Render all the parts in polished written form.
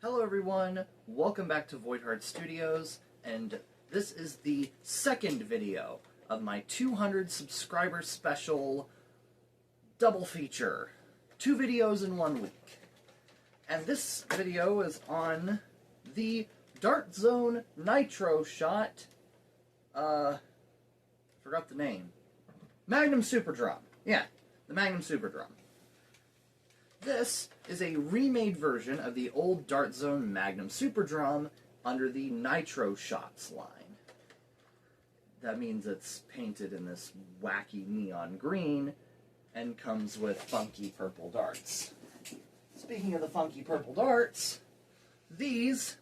Hello everyone, welcome back to Voidheart Studios, and this is the second video of my 200 subscriber special double feature. 2 videos in 1 week. And this video is on the Dart Zone Nitro Shot, forgot the name. Magnum Superdrum. Yeah, the Magnum Superdrum. This is a remade version of the old Dart Zone Magnum Superdrum under the Nitro Shots line. That means it's painted in this wacky neon green and comes with funky purple darts. Speaking of the funky purple darts, these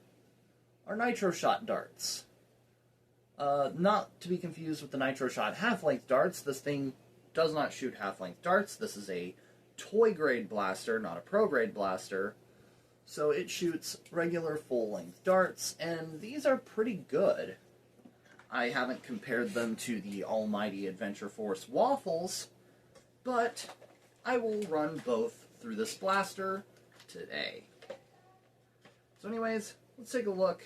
are Nitro Shot darts. Not to be confused with the Nitro Shot half-length darts. This thing does not shoot half-length darts. This is a toy-grade blaster, not a pro-grade blaster, so it shoots regular full-length darts, and these are pretty good. I haven't compared them to the almighty Adventure Force waffles, but I will run both through this blaster today. So anyways, let's take a look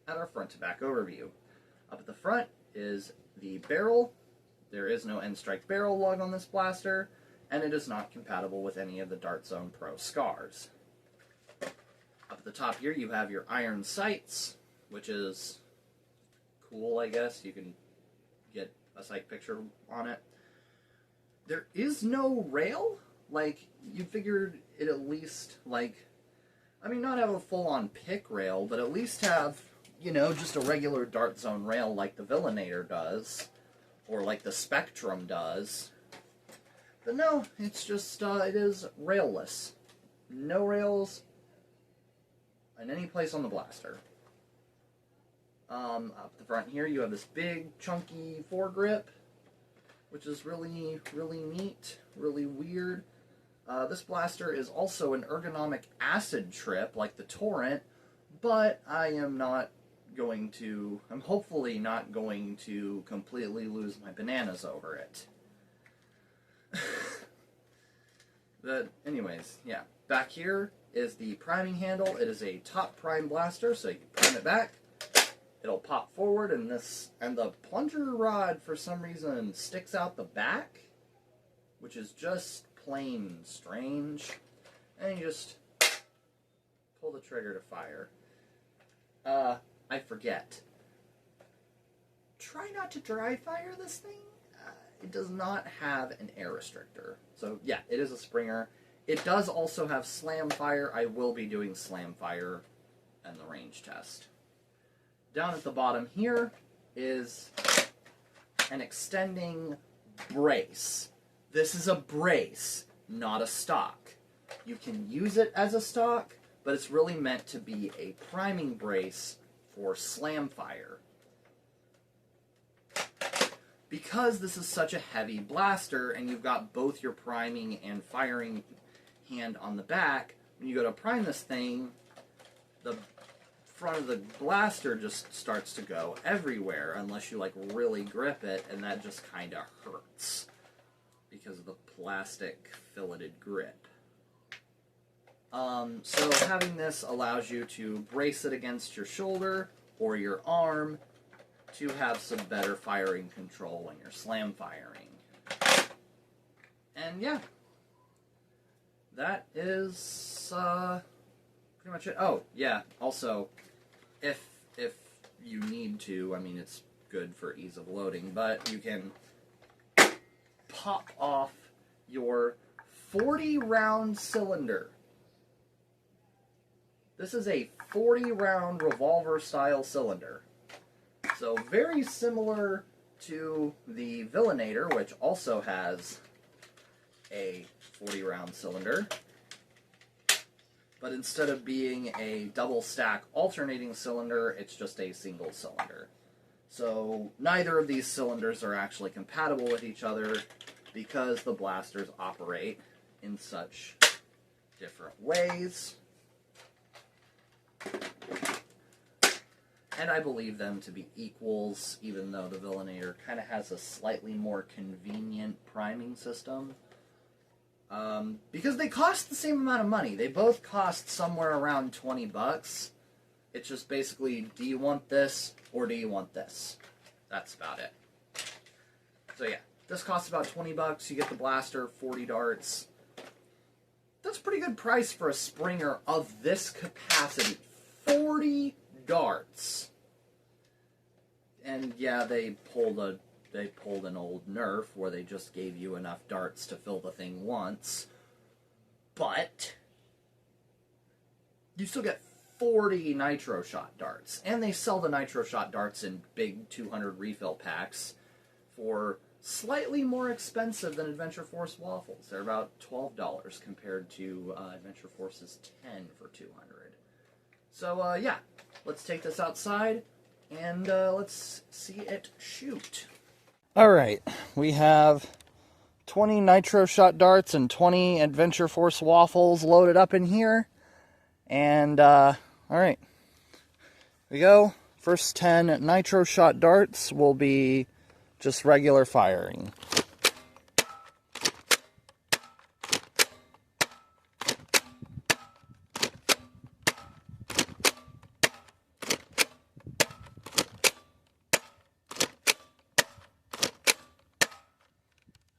at our front-to-back overview. Up at the front is the barrel. There is no end strike barrel lug on this blaster, and it is not compatible with any of the Dart Zone Pro scars. Up at the top here you have your iron sights, which is cool, I guess. You can get a sight picture on it. There is no rail. Like, you figured it at least, like, I mean, not have a full-on pick rail, but at least have, you know, just a regular Dart Zone rail like the Villainator does, or like the Spectrum does. But no, it's just, it is railless. No rails in any place on the blaster. Up the front here you have this big, chunky foregrip, which is really, really neat, really weird. This blaster is also an ergonomic acid trip, like the Torrent, but I'm hopefully not going to completely lose my bananas over it. But anyways, yeah. Back here is the priming handle. It is a top prime blaster, so you prime it back. It'll pop forward, and the plunger rod for some reason sticks out the back, which is just plain strange. And you just pull the trigger to fire. I forget. Try not to dry fire this thing. It does not have an air restrictor. So yeah, it is a Springer. It does also have slam fire. I will be doing slam fire in the range test. Down at the bottom here is an extending brace. This is a brace, not a stock. You can use it as a stock, but it's really meant to be a priming brace for slam fire. Because this is such a heavy blaster, and you've got both your priming and firing hand on the back, when you go to prime this thing, the front of the blaster just starts to go everywhere, unless you, like, really grip it, and that just kind of hurts because of the plastic filleted grip. So having this allows you to brace it against your shoulder or your arm to have some better firing control when you're slam firing. And yeah, that is pretty much it. Oh, yeah, also, if you need to, I mean, it's good for ease of loading, but you can pop off your 40-round cylinder. This is a 40-round revolver-style cylinder. So very similar to the Villainator, which also has a 40-round cylinder. But instead of being a double-stack alternating cylinder, it's just a single cylinder. So neither of these cylinders are actually compatible with each other because the blasters operate in such different ways. And I believe them to be equals, even though the Villainator kind of has a slightly more convenient priming system. Because they cost the same amount of money. They both cost somewhere around 20 bucks. It's just basically, do you want this or do you want this? That's about it. So yeah, this costs about 20 bucks. You get the blaster, 40 darts. That's a pretty good price for a Springer of this capacity. 40 darts. And yeah, they pulled an old Nerf where they just gave you enough darts to fill the thing once. But you still get 40 nitro shot darts. And they sell the nitro shot darts in big 200 refill packs for slightly more expensive than Adventure Force waffles. They're about $12 compared to Adventure Force's 10 for 200. So yeah, let's take this outside and let's see it shoot. Alright, we have 20 nitro shot darts and 20 Adventure Force waffles loaded up in here. And alright, here we go. First 10 nitro shot darts will be just regular firing.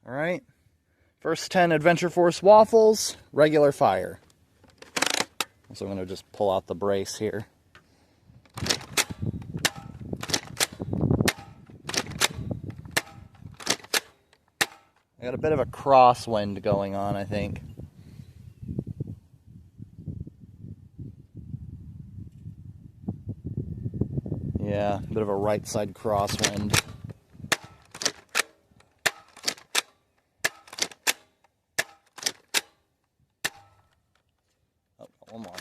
Alright, first 10 Adventure Force waffles, regular fire. So I'm going to just pull out the brace here. I got a bit of a crosswind going on, I think. Yeah, a bit of a right side crosswind. Oh, one more.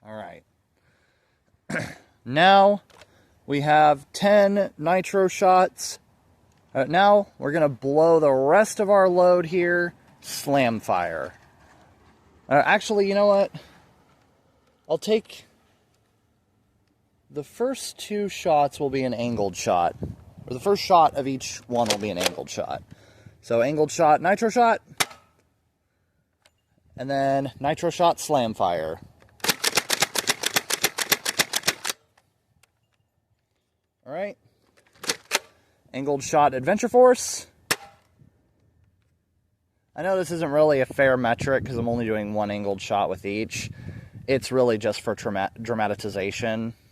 All right. Now we have 10 nitro shots. Now we're going to blow the rest of our load here, slam fire. Actually, you know what? I'll take... The first 2 shots will be an angled shot. Or the first shot of each one will be an angled shot. So angled shot, nitro shot. And then nitro shot, slam fire. Alright. Angled shot, Adventure Force. I know this isn't really a fair metric because I'm only doing 1 angled shot with each. It's really just for dramatization,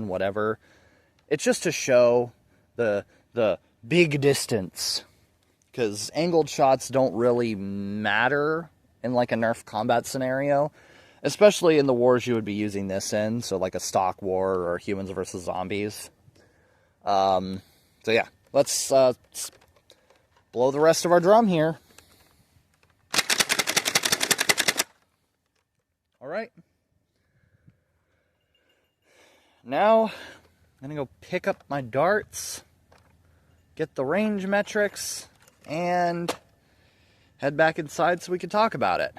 whatever. It's just to show the big distance. Because angled shots don't really matter in like a Nerf combat scenario. Especially in the wars you would be using this in. So like a stock war or humans versus zombies. So yeah, let's blow the rest of our drum here. Alright. Now, I'm going to go pick up my darts, get the range metrics, and head back inside so we can talk about it.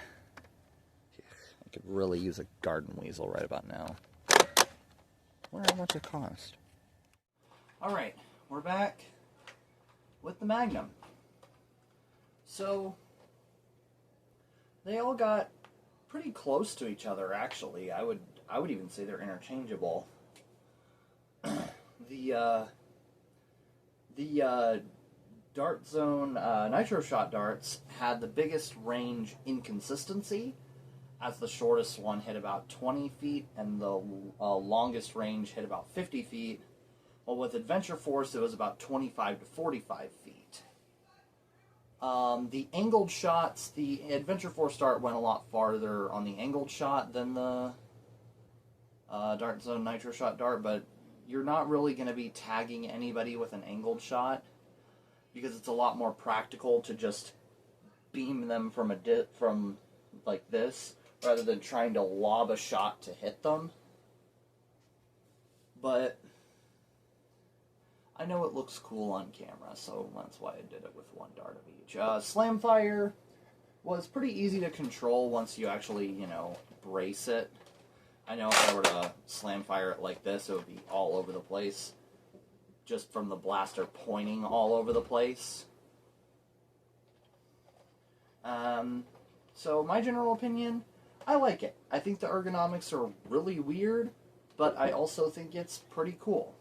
I could really use a garden weasel right about now. I wonder how much it cost. Alright, we're back with the Magnum. So, they all got pretty close to each other, actually. I would even say they're interchangeable. The Dart Zone Nitro Shot darts had the biggest range inconsistency, as the shortest one hit about 20 feet and the longest range hit about 50 feet. Well, with Adventure Force, it was about 25 to 45 feet. The angled shots, the Adventure Force dart went a lot farther on the angled shot than the Dart Zone Nitro Shot dart, but you're not really going to be tagging anybody with an angled shot because it's a lot more practical to just beam them from from like this rather than trying to lob a shot to hit them. But I know it looks cool on camera, so that's why I did it with 1 dart of each. Slam fire was pretty easy to control once you actually, you know, brace it. I know if I were to slam fire it like this, it would be all over the place. just from the blaster pointing all over the place. So my general opinion, I like it. I think the ergonomics are really weird, but I also think it's pretty cool.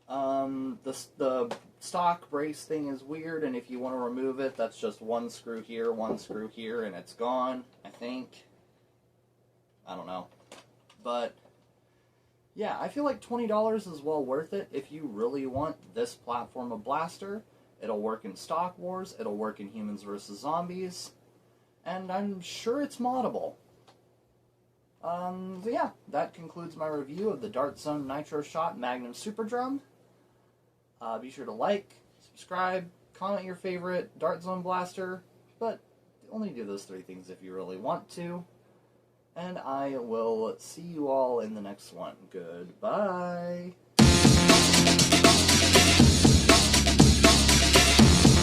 The stock brace thing is weird, and if you want to remove it, that's just one screw here, and it's gone, I think. I don't know. But, yeah, I feel like $20 is well worth it if you really want this platform of blaster. It'll work in Stock Wars, it'll work in Humans vs. Zombies, and I'm sure it's moddable. So yeah, that concludes my review of the Dart Zone Nitro Shot Magnum Superdrum. Be sure to like, subscribe, comment your favorite Dart Zone blaster, but only do those 3 things if you really want to. And I will see you all in the next one. Goodbye.